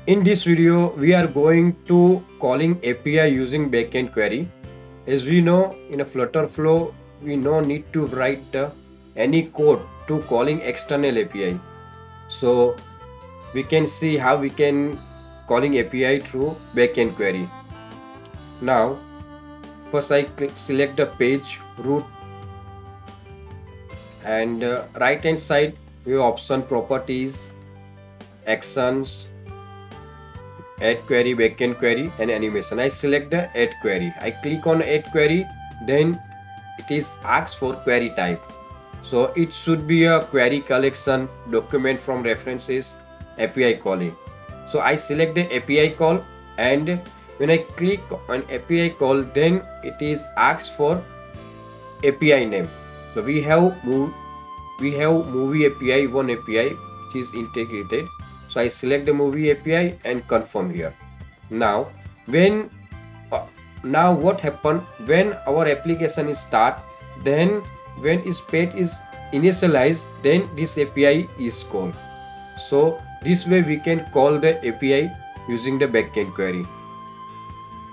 In this video, we are going to calling API using backend query. As we know, in a FlutterFlow, we no need to write any code to calling external API. So we can see how we can calling API through backend query. Now, first I select the page root, and right hand side we have option properties, actions, add query, backend query, and animation. I select the add query. I click on add query, then it is asked for query type. So it should be a query collection, document from references, API calling. So I select the API call, and when I click on API call, then it is asked for API name. So we have movie API, one API which is integrated. So I select the movie API and confirm here. Now when uh, now what happened when our application is start, then when its page is initialized, then this API is called. So this way we can call the API using the backend query.